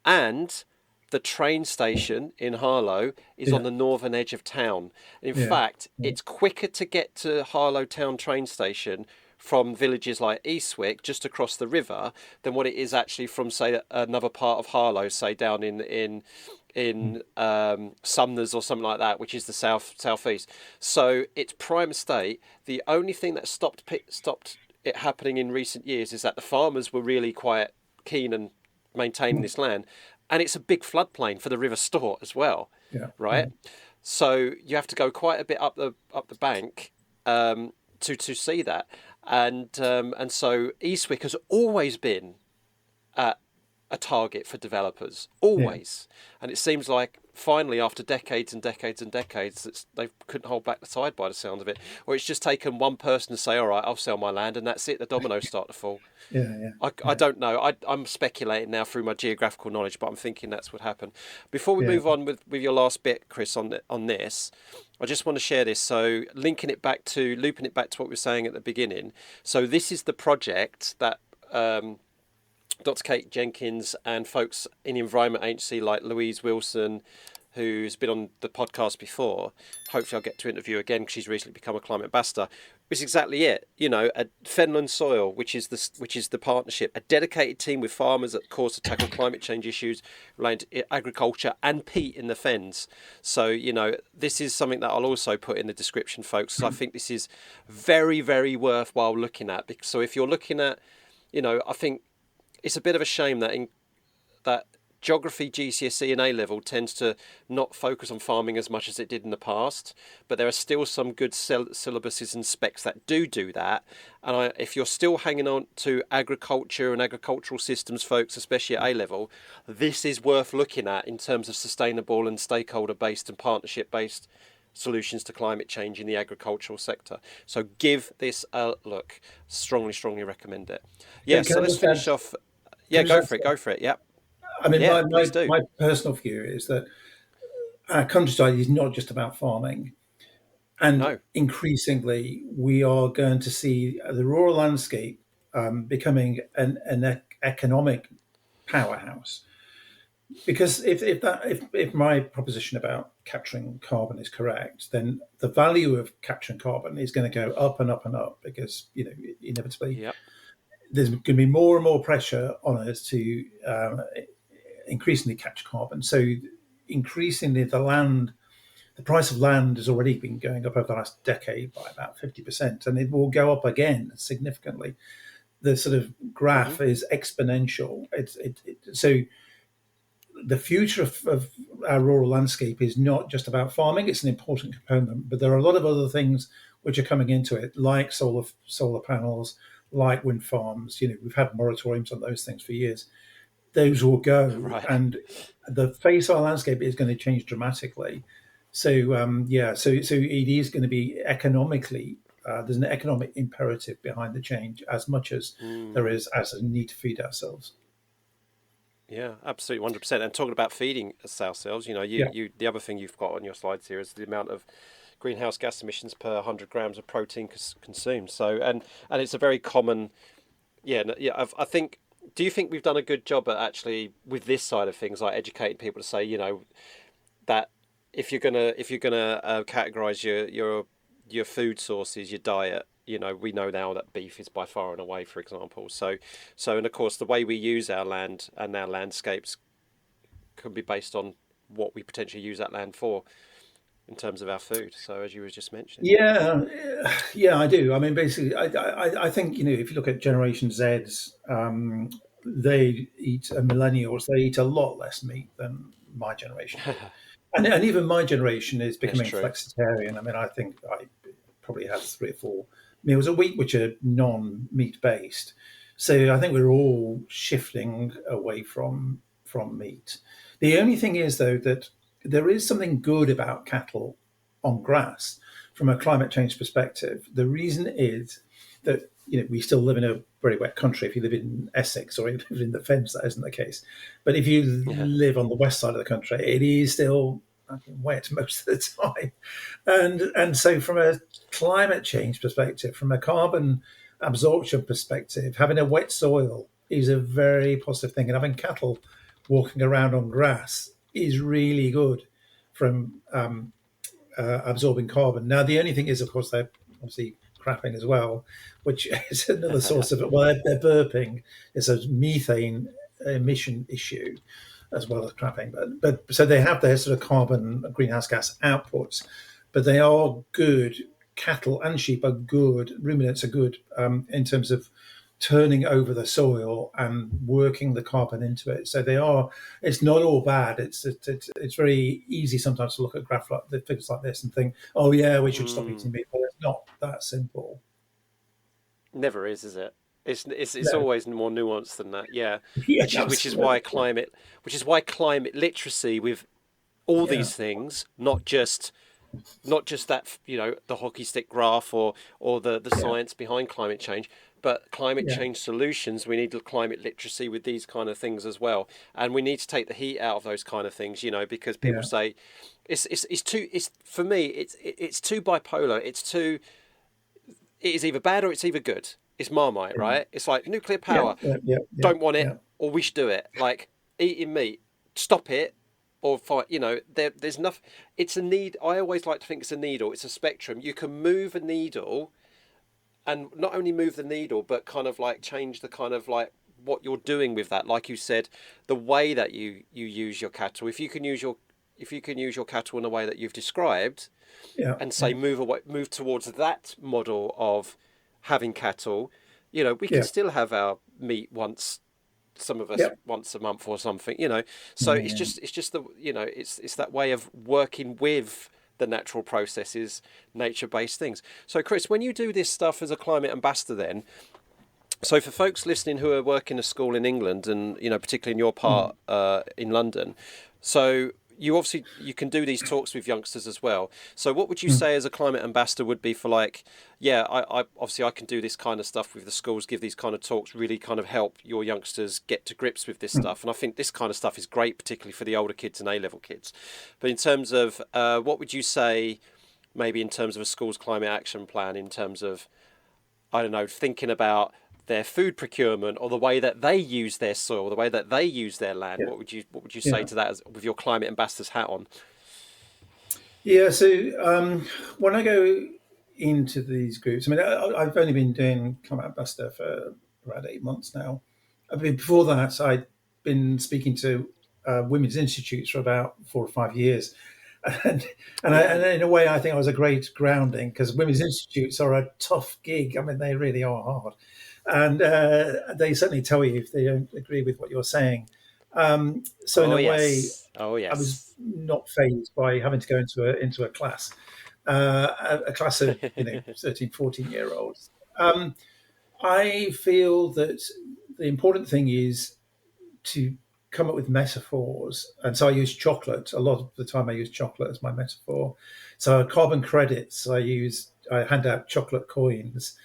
and the train station in Harlow is on yeah, the northern edge of town. In yeah, fact, it's quicker to get to Harlow town train station from villages like Eastwick, just across the river, than what it is actually from, say, another part of Harlow, say down in Sumners or something like that, which is the southeast. So it's prime estate. The only thing that stopped it happening in recent years is that the farmers were really quite keen and maintaining this land, and it's a big floodplain for the River Stort as well, yeah, right? So you have to go quite a bit up the bank to see that. and so eSwick has always been a target for developers, Yeah. always. And it seems like finally, after decades and decades and decades, they couldn't hold back the tide by the sound of it. Or it's just taken one person to say, all right, I'll sell my land, and that's it. The dominoes start to fall. Yeah. Yeah. I don't know. I'm speculating now through my geographical knowledge, but I'm thinking that's what happened. Before we Yeah. move on with your last bit, Chris, on this, I just want to share this. So looping it back to what we were saying at the beginning. So this is the project that Dr. Kate Jenkins and folks in the Environment Agency like Louise Wilson, who's been on the podcast before, hopefully I'll get to interview again because she's recently become a climate ambassador, is exactly it. You know, a Fenland Soil, which is the partnership, a dedicated team with farmers at course to tackle climate change issues related to agriculture and peat in the fens. So, you know, this is something that I'll also put in the description, folks. So I think this is very, very worthwhile looking at. So if you're looking at, you know, I think it's a bit of a shame that that geography, GCSE and A-level tends to not focus on farming as much as it did in the past, but there are still some good syllabuses and specs that do that. And if you're still hanging on to agriculture and agricultural systems, folks, especially at A-level, this is worth looking at in terms of sustainable and stakeholder-based and partnership-based solutions to climate change in the agricultural sector. So give this a look. Strongly recommend it. Yeah, Can so I let's just finish add- off. Yeah, can I just go for it. Yeah. I mean, Yeah, my, my, please do. my personal view is that our countryside is not just about farming. And No. increasingly, we are going to see the rural landscape becoming an economic powerhouse. Because if my proposition about capturing carbon is correct, then the value of capturing carbon is going to go up and up and up because, you know, inevitably Yep. there's going to be more and more pressure on us to increasingly catch carbon. So increasingly, the price of land has already been going up over the last decade by about 50%, and it will go up again significantly. The sort of Mm-hmm. graph is exponential. So the future of our rural landscape is not just about farming. It's an important component, but there are a lot of other things which are coming into it, like solar panels, like wind farms. You know, we've had moratoriums on those things for years. Those will go, Right. and the face of our landscape is going to change dramatically. So so it is going to be economically. There's an economic imperative behind the change as much as there Mm. is as a need to feed ourselves. Yeah, absolutely, 100%. And talking about feeding ourselves, you know, Yeah. the other thing you've got on your slides here is the amount of greenhouse gas emissions per 100 grams of protein consumed. So, and it's a very common, I think. Do you think we've done a good job at actually with this side of things, like educating people to say, you know, that if you're gonna categorize your food sources, your diet, you know, we know now that beef is by far and away, for example. So and of course the way we use our land and our landscapes can be based on what we potentially use that land for in terms of our food. So as you were just mentioning. Yeah, yeah, I do. I mean, basically, I think, you know, if you look at Generation Zs, they eat millennials. They eat a lot less meat than my generation did, and even my generation is It's becoming true. flexitarian. I mean, I think I probably have 3 or 4 meals a week which are non-meat based. So I think we're all shifting away from meat. The only thing is, though, that there is something good about cattle on grass from a climate change perspective. The reason is that, you know, we still live in a very wet country. If you live in Essex or you live in the Fens, that isn't the case. But if you Yeah. live on the west side of the country, it is still wet most of the time. And so from a climate change perspective, from a carbon absorption perspective, having a wet soil is a very positive thing. And having cattle walking around on grass is really good from absorbing carbon. Now, the only thing is, of course, they're obviously crapping as well, which is another source of it. Well, they're burping. It's a methane emission issue as well as crapping. But so they have their sort of carbon greenhouse gas outputs, but they are good. Cattle and sheep are good. Ruminants are good in terms of turning over the soil and working the carbon into it. So they are. It's not all bad. It's very easy sometimes to look at graph like the figures like this and think, oh yeah, we should stop Mm. eating meat. But it's not that simple. Never is it? It's No. always more nuanced than that. Yeah, Yeah, which is absolutely. why climate literacy with all Yeah, these things, not just that, the hockey stick graph or the yeah, science behind climate change, but climate yeah, change solutions. We need climate literacy with these kind of things as well, and we need to take the heat out of those kind of things, because people yeah, say it's too, it's for me it's too bipolar. It is either bad or it's either good. It's Marmite, yeah, right? It's like nuclear yeah, power, yeah, yeah, yeah, don't want it, yeah, or we should do it. Like eating meat, stop it, or fight. There's enough. It's a need. I always like to think it's a needle. It's a spectrum. You can move a needle, and not only move the needle, but kind of like change the kind of like what you're doing with that. Like you said, the way that you use your cattle. If you can use your cattle in a way that you've described, yeah, and say yeah, move towards that model of having cattle, we can yeah, still have our meat once, some of us yeah, once a month or something, so it's yeah. just it's just the it's that way of working with the natural processes, nature-based things. So Chris, when you do this stuff as a climate ambassador, then, so for folks listening who are working a school in England, and particularly in your Mm, part in London, so you can do these talks with youngsters as well. So what would you mm, say as a climate ambassador would be for, like, yeah, I obviously I can do this kind of stuff with the schools, give these kind of talks, really kind of help your youngsters get to grips with this mm. stuff. And I think this kind of stuff is great, particularly for the older kids and A-level kids. But in terms of what would you say, maybe in terms of a school's climate action plan, in terms of, I don't know, thinking about their food procurement or the way that they use their soil, the way that they use their land. Yeah, What would you say yeah, to that with your climate ambassador's hat on? yeah. So when I go into these groups, I mean, I've only been doing climate ambassador for around 8 months now. I mean, before that, I'd been speaking to women's institutes for about 4 or 5 years, and and Ooh, in a way, I think I was a great grounding because women's institutes are a tough gig. I mean, they really are hard, and they certainly tell you if they don't agree with what you're saying. So in oh a way, yes, oh I was yes. not phased by having to go into a class, a class of 13, 14 year olds. I feel that the important thing is to come up with metaphors. And so I use chocolate. A lot of the time I use chocolate as my metaphor. So carbon credits, I hand out chocolate coins.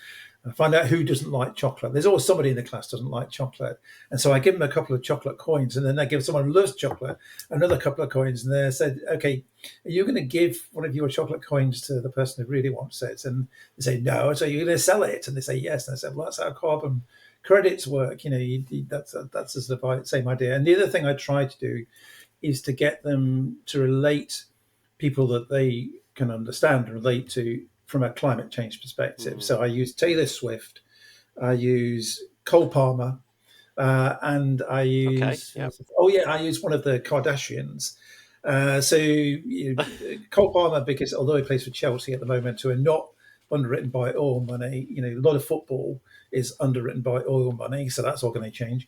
I find out who doesn't like chocolate. There's always somebody in the class doesn't like chocolate. And so I give them a couple of chocolate coins, and then I give someone who loves chocolate another couple of coins. And they said, okay, are you going to give one of your chocolate coins to the person who really wants it? And they say, no. So you're going to sell it? And they say, yes. And I said, well, that's how carbon credits work. That's the same idea. And the other thing I try to do is to get them to relate people that they can understand and relate to from a climate change perspective. Mm. So I use Taylor Swift, I use Cole Palmer, and I Okay, use yep. I use one of the Kardashians. Cole Palmer, because although he plays for Chelsea at the moment, who are not underwritten by oil money, a lot of football is underwritten by oil money, so that's all going to change.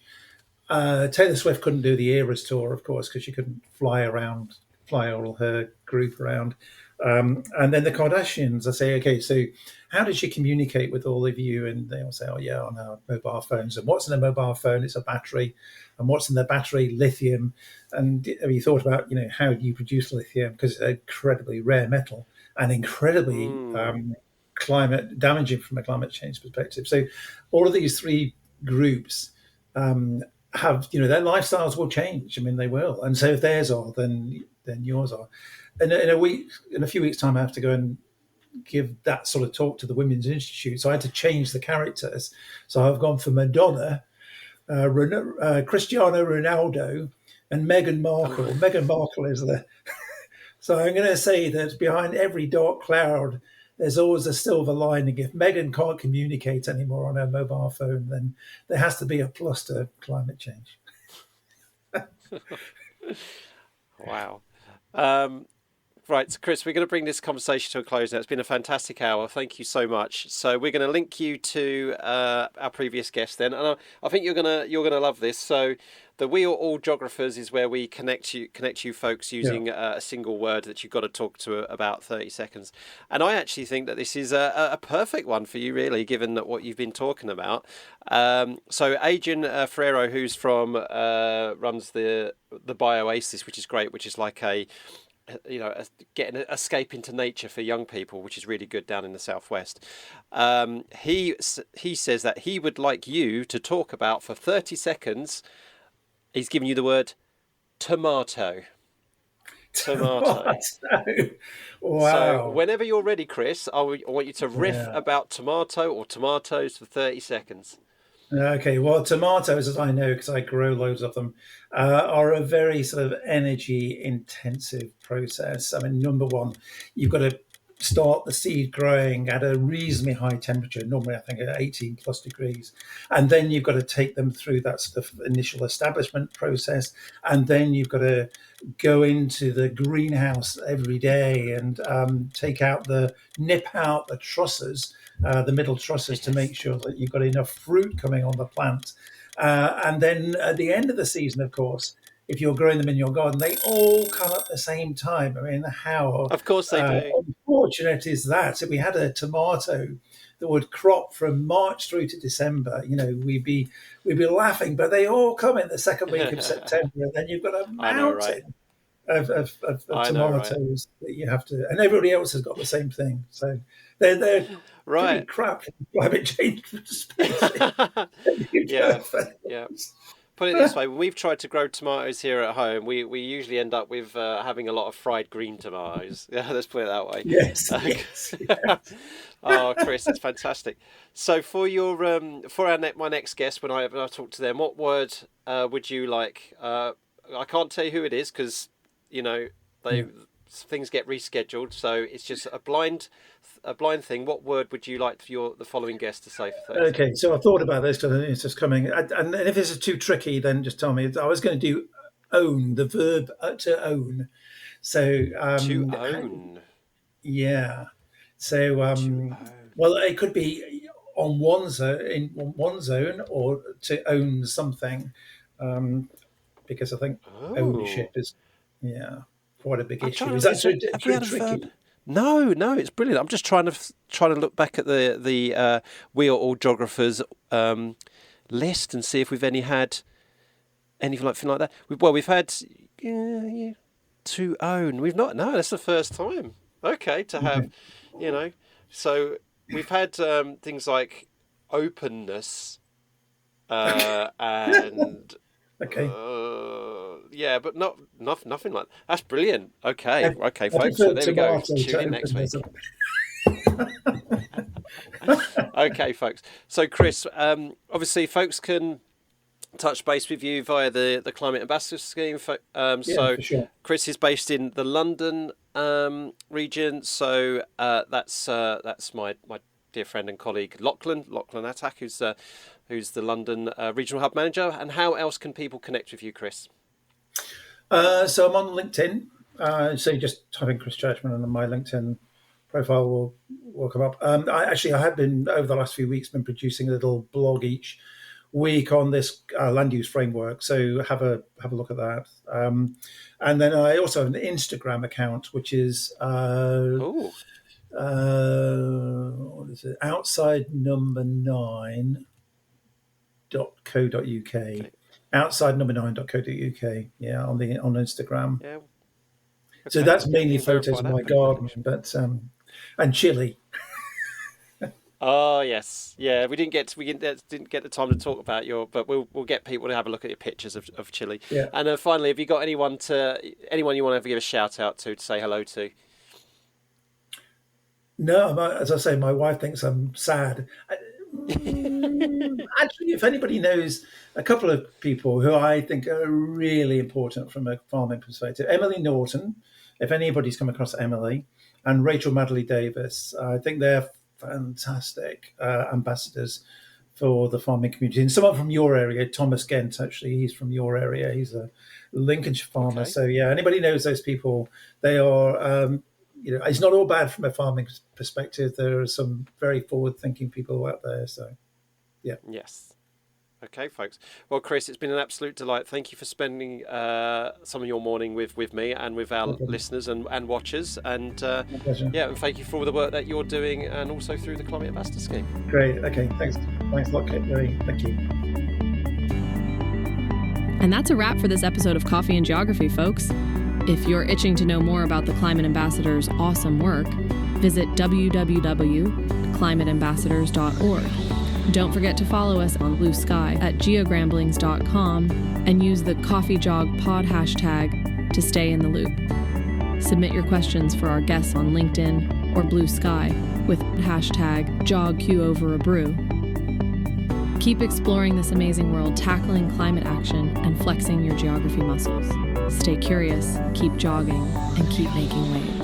Taylor Swift couldn't do the Eras tour, of course, because she couldn't fly all her group around. And then the Kardashians, I say, okay, so how did she communicate with all of you? And they all say, oh, yeah, on our mobile phones. And what's in a mobile phone? It's a battery. And what's in the battery? Lithium. And have you thought about, how do you produce lithium? Because it's an incredibly rare metal and incredibly Mm. climate damaging from a climate change perspective. So all of these three groups um, have their lifestyles will change. I mean, they will, and so if theirs are, then yours are. And in a few weeks' time, I have to go and give that sort of talk to the Women's Institute. So I had to change the characters. So I've gone for Madonna, Cristiano Ronaldo, and Meghan Oh, Markle. Meghan Markle is the so I'm going to say that behind every dark cloud, there's always a silver lining. If Megan can't communicate anymore on her mobile phone, then there has to be a plus to climate change. wow. Um, Right, so Chris, we're going to bring this conversation to a close now. It's been a fantastic hour. Thank you so much. So we're going to link you to our previous guest then, and I think you're gonna love this. So the We Are All Geographers is where we connect you folks using a single word that you've got to talk to about 30 seconds. And I actually think that this is a perfect one for you, really, given that what you've been talking about. So Adrian Ferrero, who's from runs the BioOasis, which is great, which is like getting an escape into nature for young people, which is really good down in the southwest. He says that he would like you to talk about for 30 seconds. He's giving you the word tomato. Tomato. Wow. So whenever you're ready, Chris, I want you to riff about tomato or tomatoes for 30 seconds. Okay, well, tomatoes, as I know, because I grow loads of them, are a very sort of energy-intensive process. I mean, number one, you've got to start the seed growing at a reasonably high temperature, normally I think at 18 plus degrees. And then you've got to take them through that sort of initial establishment process. And then you've got to go into the greenhouse every day and nip out the trusses, the middle trusses, to make sure that you've got enough fruit coming on the plant. And then at the end of the season, of course, if you're growing them in your garden, they all come at the same time. I mean, how Of course they do. unfortunate is that? If we had a tomato that would crop from March through to December, we'd be laughing. But they all come in the second week of September, and then you've got a mountain of tomatoes that you have to, and everybody else has got the same thing. So they're pretty crap from climate change perspective. Yeah. Put it this way: when we've tried to grow tomatoes here at home, we usually end up with having a lot of fried green tomatoes. Yeah, let's put it that way. Yes. Oh, Chris, that's fantastic. So for my next guest, when I talk to them, what word would you like? I can't tell you who it is because things get rescheduled, so it's just a blind thing. What word would you like for the following guest to say for 30 Okay, seconds? so I thought about this because it's just coming. And if this is too tricky, then just tell me. I was going to do own, the verb to own. So To own. Yeah. So well, it could be on in one zone, or to own something, because I think ownership is quite a big issue. Is that too tricky? No, it's brilliant. I'm just trying to look back at the We Are All Geographers list and see if we've had anything like that. We've had to own. We've not. No, that's the first time. Okay, to have, So we've had things like openness and. Okay. But nothing like that. That's brilliant. Okay, folks. So there we go. Tune in next week. Okay, folks. So, Chris, obviously, folks can touch base with you via the Climate Ambassador Scheme. For sure. Chris is based in the London region. So that's my dear friend and colleague Lachlan Attack, who's the London Regional Hub Manager. And how else can people connect with you, Chris? So I'm on LinkedIn. So you just type in Chris Churchman and my LinkedIn profile will come up. I have been, over the last few weeks, been producing a little blog each week on this land use framework. So have a look at that. And then I also have an Instagram account, which is what is it? Outside number 9.co.uk. Okay. Outside number 9.co.uk. Yeah, on Instagram. Yeah. Okay. So that's mainly photos of my garden, but and chili. Oh yes, yeah. We didn't get the time to talk about but we'll get people to have a look at your pictures of chili. Yeah. And finally, have you got anyone you want to give a shout out to say hello to? No, as I say, my wife thinks I'm sad. Actually, if anybody knows a couple of people who I think are really important from a farming perspective, Emily Norton, if anybody's come across Emily, and Rachel Madley Davis, I think they're fantastic ambassadors for the farming community. And someone from your area, Thomas Gent, actually, he's from your area. He's a Lincolnshire farmer. Okay. So yeah, anybody knows those people, they are. It's not all bad from a farming perspective. There are some very forward-thinking people out there. So yeah. Yes. Okay, folks. Well, Chris, it's been an absolute delight. Thank you for spending some of your morning with me and with our listeners and watchers. And My pleasure. and thank you for all the work that you're doing, and also through the Climate Ambassador Scheme. Great. Okay. Thanks a lot, Larry. Thank you. And that's a wrap for this episode of Coffee and Geography, folks. If you're itching to know more about the Climate Ambassador's awesome work, visit www.climateambassadors.org. Don't forget to follow us on Blue Sky at geogramblings.com and use the Coffee Jog Pod hashtag to stay in the loop. Submit your questions for our guests on LinkedIn or Blue Sky with hashtag JogQOverABrew. Keep exploring this amazing world, tackling climate action, and flexing your geography muscles. Stay curious, keep jogging, and keep making waves.